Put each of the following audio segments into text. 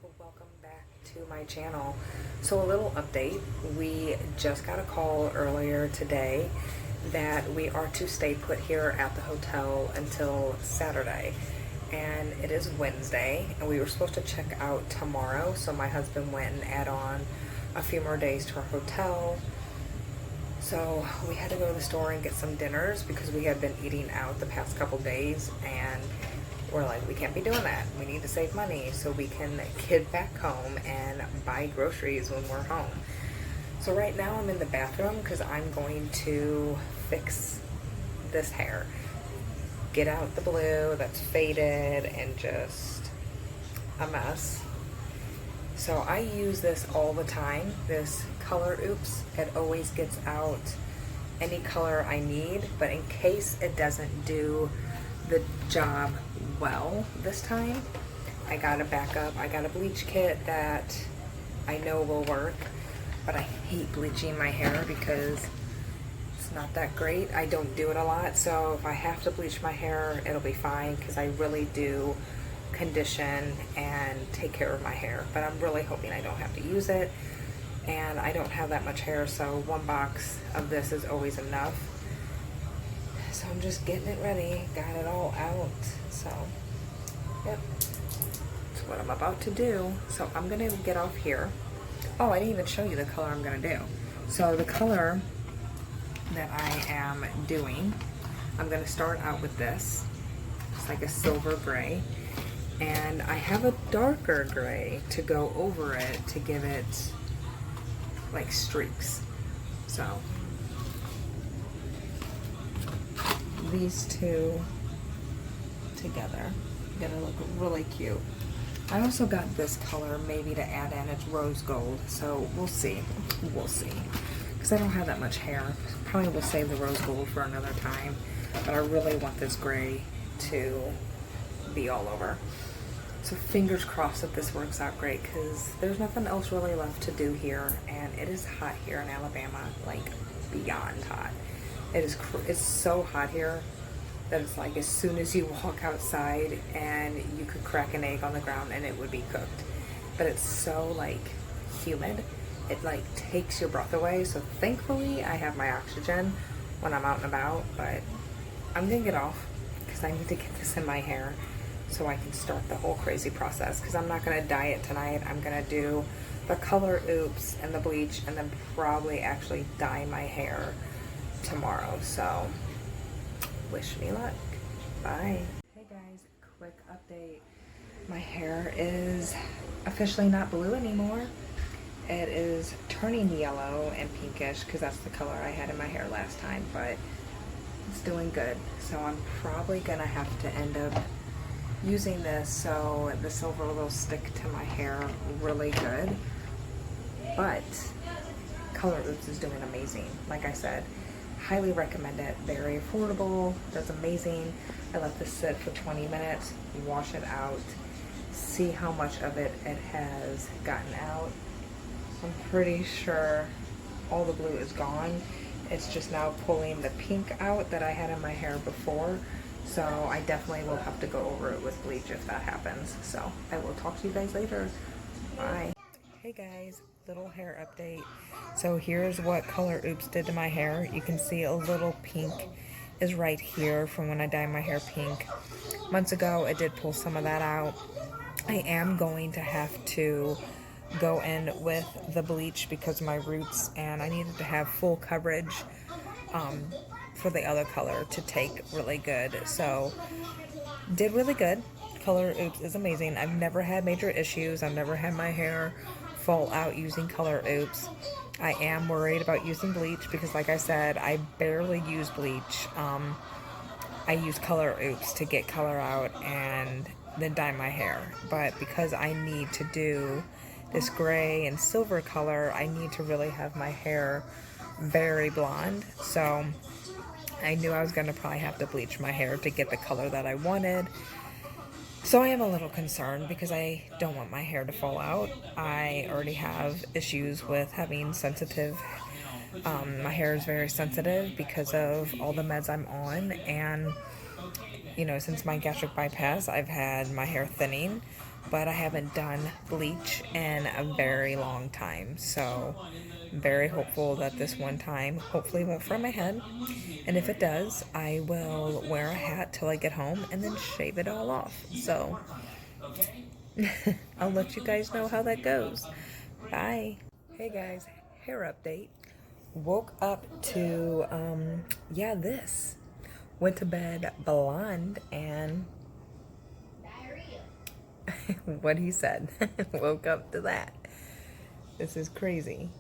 Welcome back to my channel. So a little update, we just got a call earlier today that we are to stay put here at the hotel until Saturday, and it is Wednesday and we were supposed to check out tomorrow, so my husband went and added on a few more days to our hotel. So we had to go to the store and get some dinners because we had been eating out the past couple days, and we're like, we can't be doing that. We need to save money so we can get back home and buy groceries when we're home. So right now I'm in the bathroom because I'm going to fix this hair. Get out the blue that's faded and just a mess. So I use this all the time, this color oops. It always gets out any color I need, but in case it doesn't do the job well this time, I got a backup. I got a bleach kit that I know will work, but I hate bleaching my hair because it's not that great. I don't do it a lot, so if I have to bleach my hair, it'll be fine because I really do condition and take care of my hair. But I'm really hoping I don't have to use it, and I don't have that much hair, so one box of this is always enough. So I'm just getting it ready, got it all out. So yep, that's what I'm about to do. So I'm gonna get off here. Oh, I didn't even show you the color I'm gonna do. So the color that I am doing, I'm gonna start out with this. It's like a silver gray, and I have a darker gray to go over it to give it like streaks. So these two together gonna look really cute. I also got this color maybe to add in. It's rose gold, so we'll see because I don't have that much hair. Probably will save the rose gold for another time, but I really want this gray to be all over. So fingers crossed that this works out great, because there's nothing else really left to do here, and it is hot here in Alabama, like beyond hot. It's so hot here that it's like as soon as you walk outside and you could crack an egg on the ground and it would be cooked. But it's so like humid, it like takes your breath away. So thankfully I have my oxygen when I'm out and about, but I'm gonna get off because I need to get this in my hair so I can start the whole crazy process, because I'm not gonna dye it tonight. I'm gonna do the color oops and the bleach and then probably actually dye my hair tomorrow. So wish me luck. Bye. Hey guys, quick update. My hair is officially not blue anymore. It is turning yellow and pinkish because that's the color I had in my hair last time, but it's doing good. So I'm probably gonna have to end up using this so the silver will stick to my hair really good. But Color Oops is doing amazing. Like I said, highly recommend it. Very affordable, does amazing. I let this sit for 20 minutes, wash it out, see how much of it has gotten out. I'm pretty sure all the blue is gone. It's just now pulling the pink out that I had in my hair before. So I definitely will have to go over it with bleach if that happens. So I will talk to you guys later. Bye. Hey guys, little hair update. So here's what Color Oops did to my hair. You can see a little pink is right here from when I dyed my hair pink. Months ago, it did pull some of that out. I am going to have to go in with the bleach because of my roots, and I needed to have full coverage for the other color to take really good. So did really good. Color Oops is amazing. I've never had major issues. I've never had my hair fall out using Color Oops. I am worried about using bleach because, like I said, I barely use bleach. I use Color Oops to get color out and then dye my hair. But because I need to do this gray and silver color, I need to really have my hair very blonde. So I knew I was going to probably have to bleach my hair to get the color that I wanted. So I am a little concerned because I don't want my hair to fall out. I already have issues with having sensitive, my hair is very sensitive because of all the meds I'm on, and you know, since my gastric bypass, I've had my hair thinning. but I haven't done bleach in a very long time. So I'm very hopeful that this one time hopefully won't fry my head. And if it does, I will wear a hat till I get home and then shave it all off. So I'll let you guys know how that goes. Bye. Hey guys, hair update. Woke up to, this. Went to bed blonde and what he said. Woke up to that. This is crazy.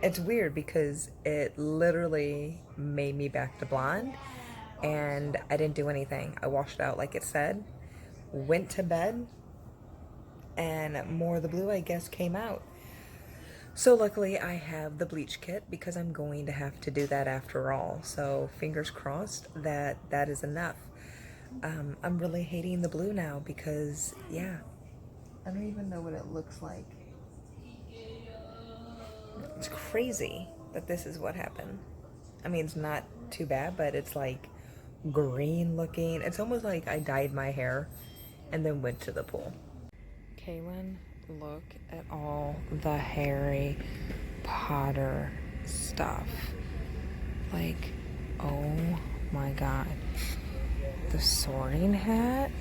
It's weird because it literally made me back to blonde and I didn't do anything. I washed it out like it said, went to bed, and more of the blue, I guess, came out. So luckily I have the bleach kit because I'm going to have to do that after all. So fingers crossed that that is enough. I'm really hating the blue now because, yeah, I don't even know what it looks like. It's crazy that this is what happened. I mean, it's not too bad, but it's like green looking. It's almost like I dyed my hair and then went to the pool. Kaylin, look at all the Harry Potter stuff. Like, oh my god. The sorting hat,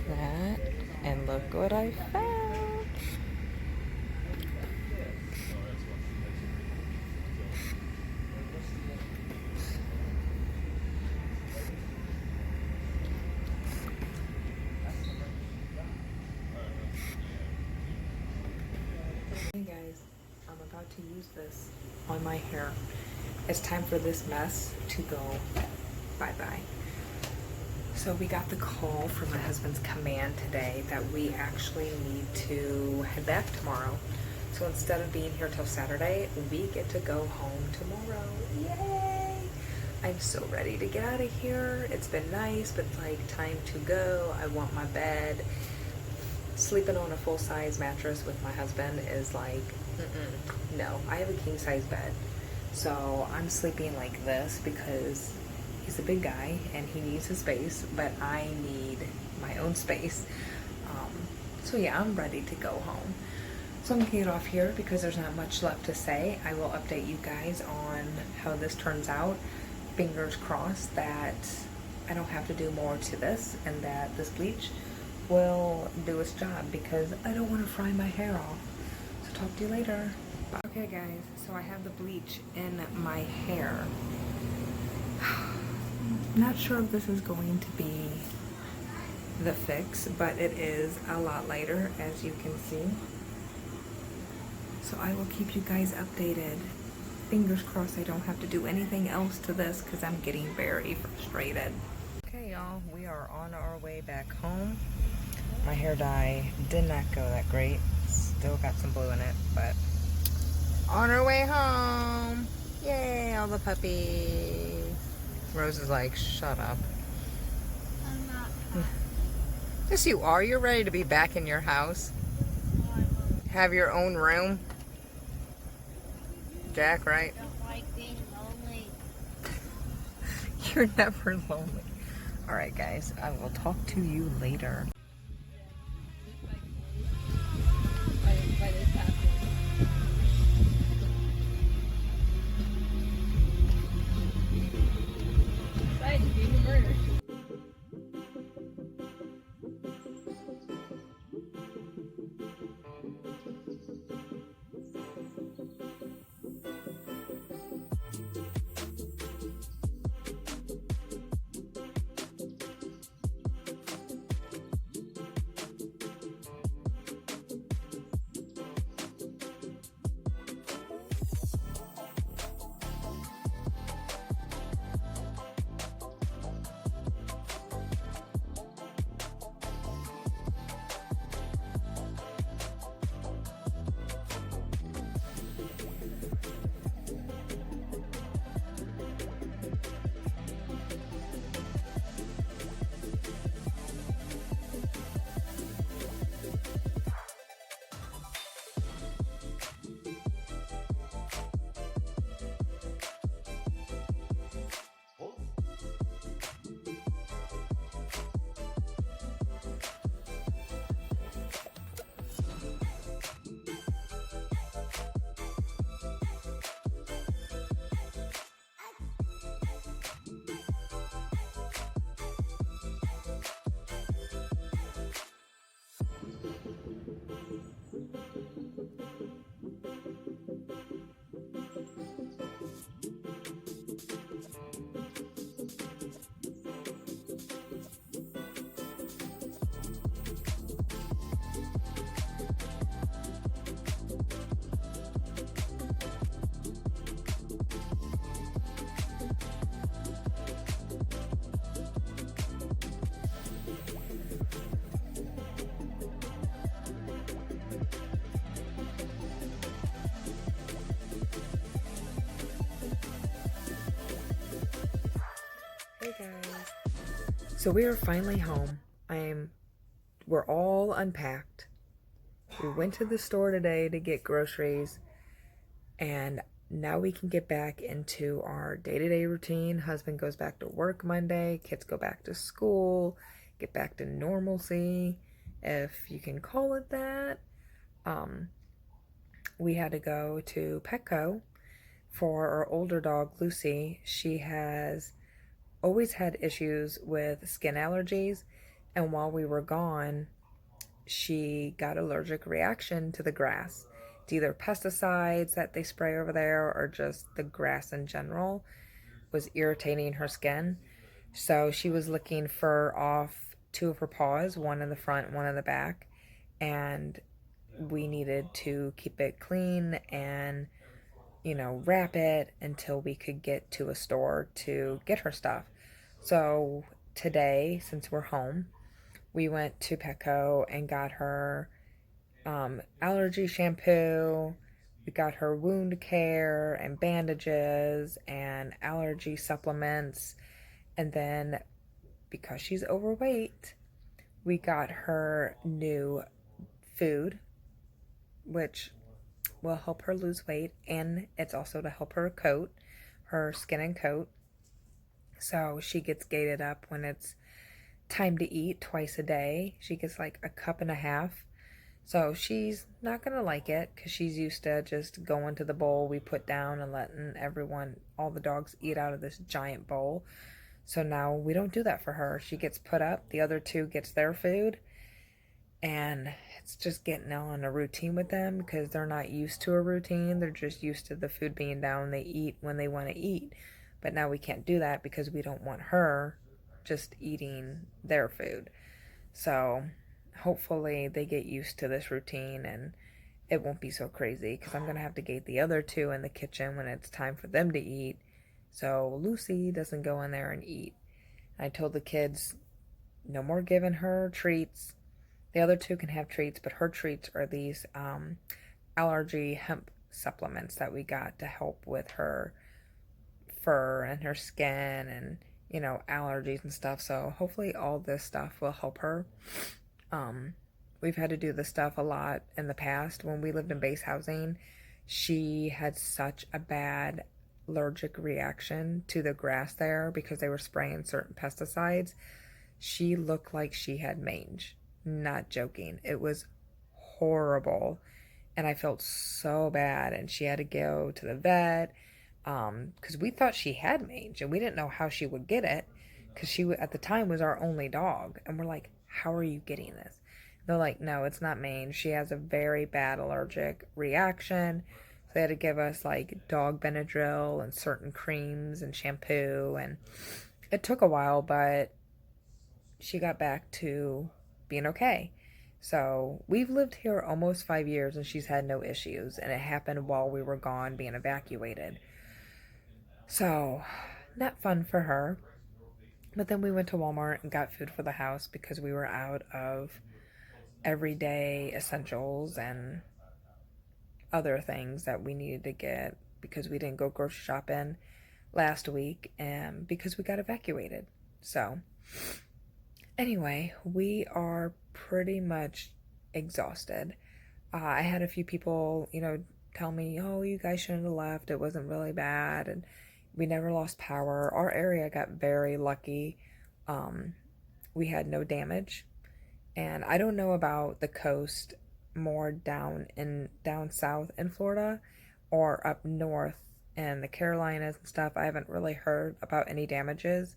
that, and look what I found. Hey guys, I'm about to use this on my hair. It's time for this mess to go bye-bye. So we got the call from my husband's command today that we actually need to head back tomorrow. So instead of being here till Saturday, we get to go home tomorrow. Yay! I'm so ready to get out of here. It's been nice, but it's like time to go. I want my bed. Sleeping on a full-size mattress with my husband is like, no. I have a king-size bed. So I'm sleeping like this because he's a big guy and he needs his space, but I need my own space. So yeah, I'm ready to go home. So I'm gonna get off here because there's not much left to say. I will update you guys on how this turns out. Fingers crossed that I don't have to do more to this and that this bleach will do its job because I don't want to fry my hair off. So talk to you later. Bye. Okay guys, so I have the bleach in my hair. Not sure if this is going to be the fix, but it is a lot lighter, as you can see. So I will keep you guys updated. Fingers crossed I don't have to do anything else to this because I'm getting very frustrated. Okay y'all, we are on our way back home. My hair dye did not go that great. Still got some blue in it, but on our way home. Yay, all the puppies. Rose is like, shut up. I'm not. Yes, you are. You're ready to be back in your house. No, I won't. Have your own room. Jack, right? I don't like being lonely. You're never lonely. All right, guys. I will talk to you later. By this happening. Right, it's being a murder. So we are finally home. We're all unpacked. We went to the store today to get groceries, and now we can get back into our day-to-day routine. Husband goes back to work Monday, kids go back to school, get back to normalcy, if you can call it that. Um, we had to go to Petco for our older dog, Lucy. She has always had issues with skin allergies, and while we were gone, she got allergic reaction to the grass. It's either pesticides that they spray over there or just the grass in general was irritating her skin. So she was licking fur off two of her paws, one in the front, one in the back, and we needed to keep it clean and wrap it until we could get to a store to get her stuff. So today, since we're home, we went to Petco and got her allergy shampoo. We got her wound care and bandages and allergy supplements. And then, because she's overweight, we got her new food, which will help her lose weight. And it's also to help her skin and coat. So she gets gated up when it's time to eat twice a day. She gets like a cup and a half. So she's not going to like it because she's used to just going to the bowl we put down and letting all the dogs eat out of this giant bowl. So now we don't do that for her. She gets put up, the other two gets their food, and it's just getting on a routine with them because they're not used to a routine. They're just used to the food being down. They eat when they want to eat. But now we can't do that because we don't want her just eating their food. So hopefully they get used to this routine and it won't be so crazy because I'm going to have to gate the other two in the kitchen when it's time for them to eat so Lucy doesn't go in there and eat. I told the kids no more giving her treats. The other two can have treats, but her treats are these allergy hemp supplements that we got to help with her fur and her skin and allergies and stuff. So hopefully all this stuff will help her. We've had to do this stuff a lot in the past. When we lived in base housing, she had such a bad allergic reaction to the grass there because they were spraying certain pesticides. She looked like she had mange. Not joking. It was horrible. And I felt so bad. And she had to go to the vet because we thought she had mange and we didn't know how she would get it because she at the time was our only dog. And we're like, how are you getting this? They're like, no, it's not mange. She has a very bad allergic reaction. So they had to give us like dog Benadryl and certain creams and shampoo. And it took a while, but she got back to being okay. So we've lived here almost 5 years and she's had no issues. And it happened while we were gone being evacuated. So not fun for her. But then we went to Walmart and got food for the house because we were out of everyday essentials and other things that we needed to get because we didn't go grocery shopping last week and because we got evacuated. So anyway, we are pretty much exhausted. I had a few people, tell me, oh, you guys shouldn't have left. It wasn't really bad. And we never lost power. Our area got very lucky. We had no damage. And I don't know about the coast more down south in Florida or up north in the Carolinas and stuff. I haven't really heard about any damages,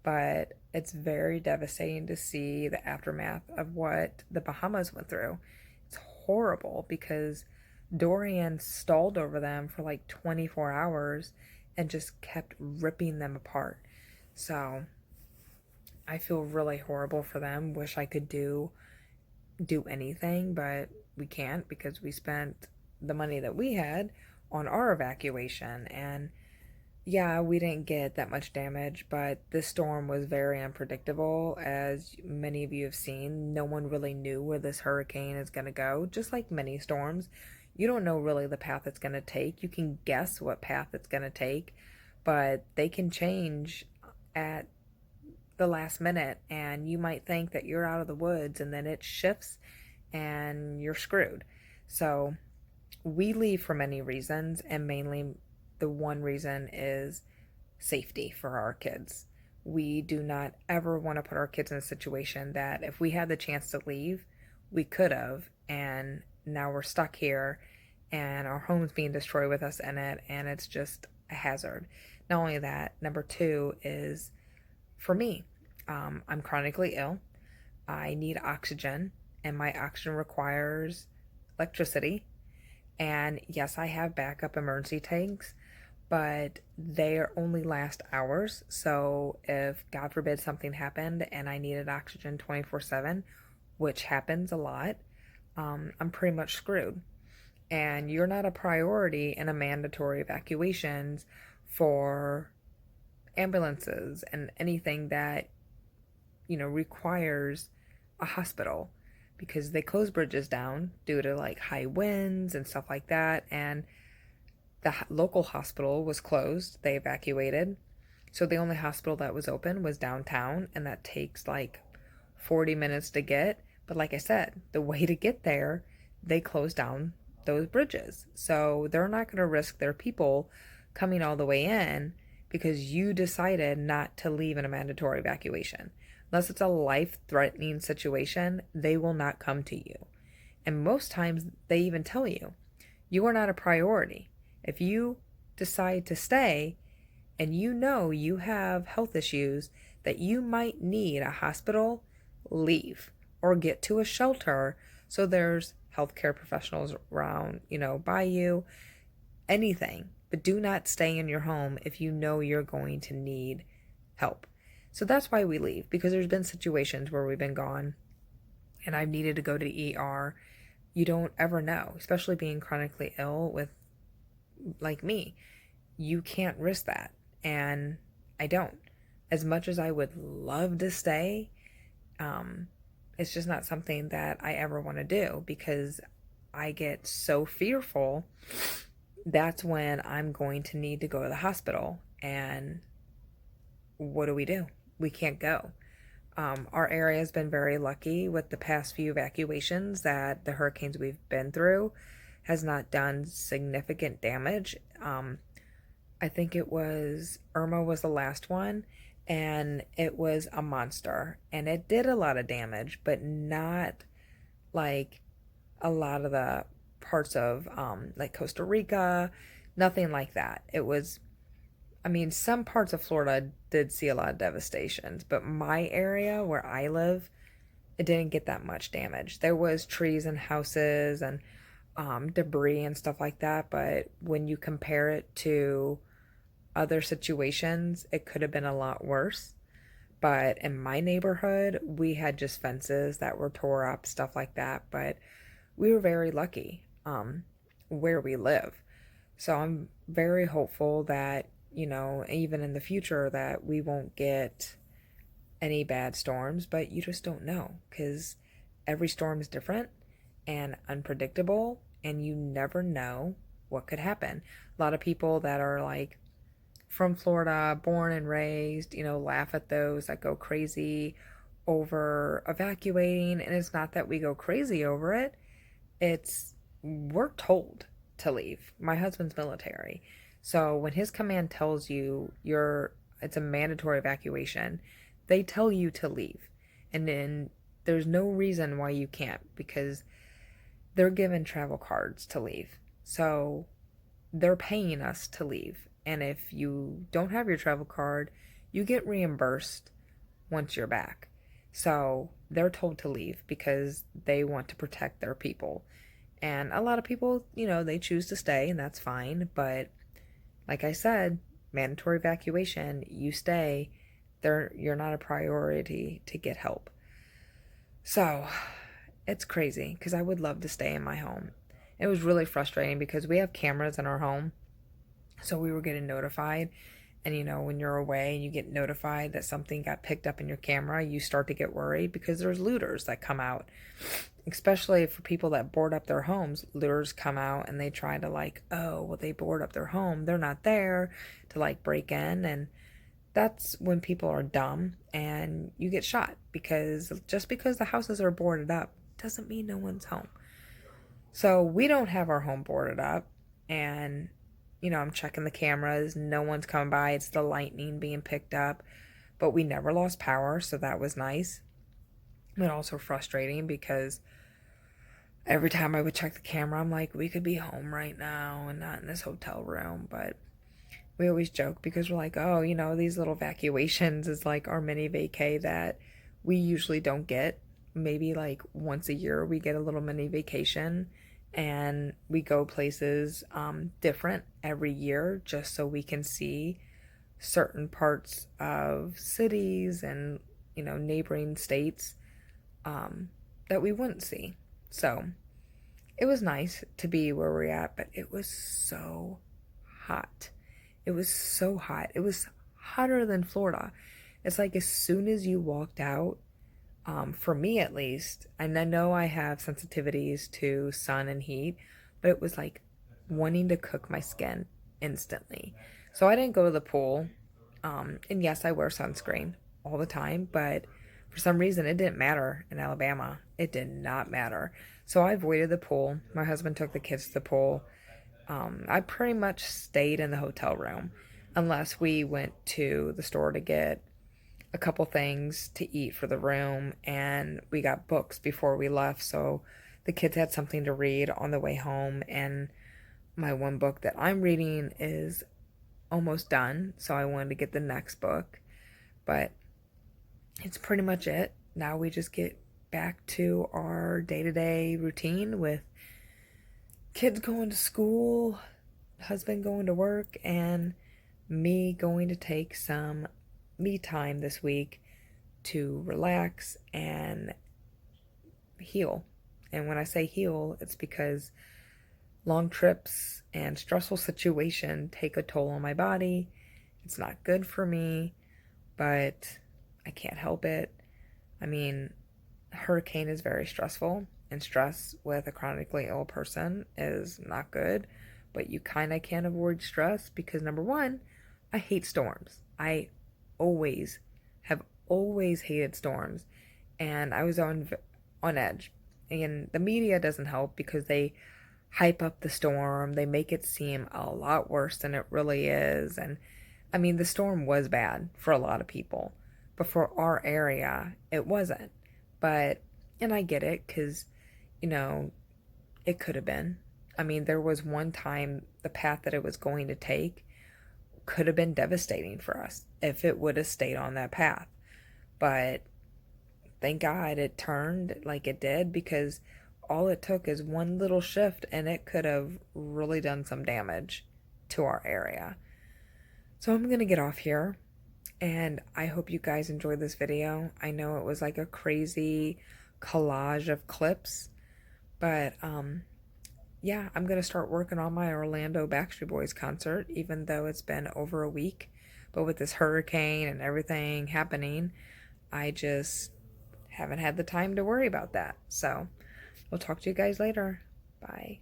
but it's very devastating to see the aftermath of what the Bahamas went through. It's horrible because Dorian stalled over them for like 24 hours and just kept ripping them apart. So I feel really horrible for them. Wish I could do anything, but we can't because we spent the money that we had on our evacuation. And yeah, we didn't get that much damage, but this storm was very unpredictable. As many of you have seen, no one really knew where this hurricane is going to go. Just like many storms, you don't know really the path it's going to take. You can guess what path it's going to take, but they can change at the last minute, and you might think that you're out of the woods, and then it shifts and you're screwed. So we leave for many reasons, and mainly the one reason is safety for our kids. We do not ever want to put our kids in a situation that if we had the chance to leave, we could have, and now we're stuck here and our home's being destroyed with us in it, and it's just a hazard. Not only that, number two is for me, I'm chronically ill. I need oxygen, and my oxygen requires electricity. And yes, I have backup emergency tanks, but they are only last hours. So if God forbid something happened and I needed oxygen 24/7, which happens a lot, I'm pretty much screwed. And you're not a priority in a mandatory evacuations for ambulances and anything that, requires a hospital, because they close bridges down due to like high winds and stuff like that. And the local hospital was closed. They evacuated. So the only hospital that was open was downtown, and that takes like 40 minutes to get. But like I said, the way to get there, they closed down those bridges. So they're not going to risk their people coming all the way in because you decided not to leave in a mandatory evacuation. Unless it's a life-threatening situation, they will not come to you. And most times they even tell you, you are not a priority. If you decide to stay and you have health issues that you might need a hospital, leave or get to a shelter so there's healthcare professionals around, by you, anything. But do not stay in your home if you know you're going to need help. So that's why we leave, because there's been situations where we've been gone and I've needed to go to the ER. You don't ever know, especially being chronically ill with, like me. You can't risk that. And I don't. As much as I would love to stay, it's just not something that I ever want to do because I get so fearful. That's when I'm going to need to go to the hospital. And what do? We can't go. Our area has been very lucky with the past few evacuations that the hurricanes we've been through has not done significant damage. I think it was Irma was the last one, and it was a monster, and it did a lot of damage, but not like a lot of the parts of like Costa Rica, nothing like that. It was, some parts of Florida did see a lot of devastations, but my area where I live, it didn't get that much damage. There was trees and houses and debris and stuff like that, but when you compare it to other situations, it could have been a lot worse. But in my neighborhood, we had just fences that were tore up, stuff like that, but we were very lucky where we live. So I'm very hopeful that, even in the future, that we won't get any bad storms, but you just don't know because every storm is different and unpredictable, and you never know what could happen. A lot of people that are like from Florida, born and raised, laugh at those that go crazy over evacuating. And it's not that we go crazy over it, it's we're told to leave. My husband's military. So when his command tells you it's a mandatory evacuation, they tell you to leave. And then there's no reason why you can't, because they're given travel cards to leave. So they're paying us to leave. And if you don't have your travel card, you get reimbursed once you're back. So they're told to leave because they want to protect their people. And a lot of people, they choose to stay, and that's fine. But like I said, mandatory evacuation, you stay, you're not a priority to get help. So it's crazy because I would love to stay in my home. It was really frustrating because we have cameras in our home. So we were getting notified. And when you're away and you get notified that something got picked up in your camera, you start to get worried because there's looters that come out. Especially for people that board up their homes, looters come out and they try to they board up their home. They're not there to break in. And that's when people are dumb and you get shot, because just because the houses are boarded up doesn't mean no one's home. So we don't have our home boarded up, and I'm checking the cameras, no one's coming by, it's the lightning being picked up, but we never lost power, so that was nice. And also frustrating because every time I would check the camera, I'm like, we could be home right now and not in this hotel room. But we always joke because we're like, oh, these little evacuations is like our mini vacay that we usually don't get. Maybe like once a year we get a little mini vacation, and we go places different every year just so we can see certain parts of cities and neighboring states that we wouldn't see. So it was nice to be where we're at, but it was so hot. It was so hot. It was hotter than Florida. It's like as soon as you walked out, for me at least, and I know I have sensitivities to sun and heat, but it was like wanting to cook my skin instantly. So I didn't go to the pool. And yes, I wear sunscreen all the time, but for some reason it didn't matter in Alabama. It did not matter. So I avoided the pool. My husband took the kids to the pool. I pretty much stayed in the hotel room unless we went to the store to get a couple things to eat for the room, and we got books before we left, so the kids had something to read on the way home. And my one book that I'm reading is almost done, so I wanted to get the next book. But it's pretty much it. Now we just get back to our day-to-day routine with kids going to school, husband going to work, and me going to take some me time this week to relax and heal. And when I say heal, it's because long trips and stressful situation take a toll on my body. It's not good for me, but I can't help it. I mean, a hurricane is very stressful, and stress with a chronically ill person is not good, but you kind of can't avoid stress because number one, I hate storms. I always have always hated storms, and I was on edge. And the media doesn't help because they hype up the storm. They make it seem a lot worse than it really is. And I mean, the storm was bad for a lot of people, but for our area, it wasn't. But and I get it because you know it could have been. I mean, there was one time the path that it was going to take could have been devastating for us if it would have stayed on that path. But thank God it turned like it did, because all it took is one little shift and it could have really done some damage to our area. So I'm going to get off here, and I hope you guys enjoyed this video. I know it was like a crazy collage of clips, but yeah, I'm going to start working on my Orlando Backstreet Boys concert, even though it's been over a week. But with this hurricane and everything happening, I just haven't had the time to worry about that. So, we'll talk to you guys later. Bye.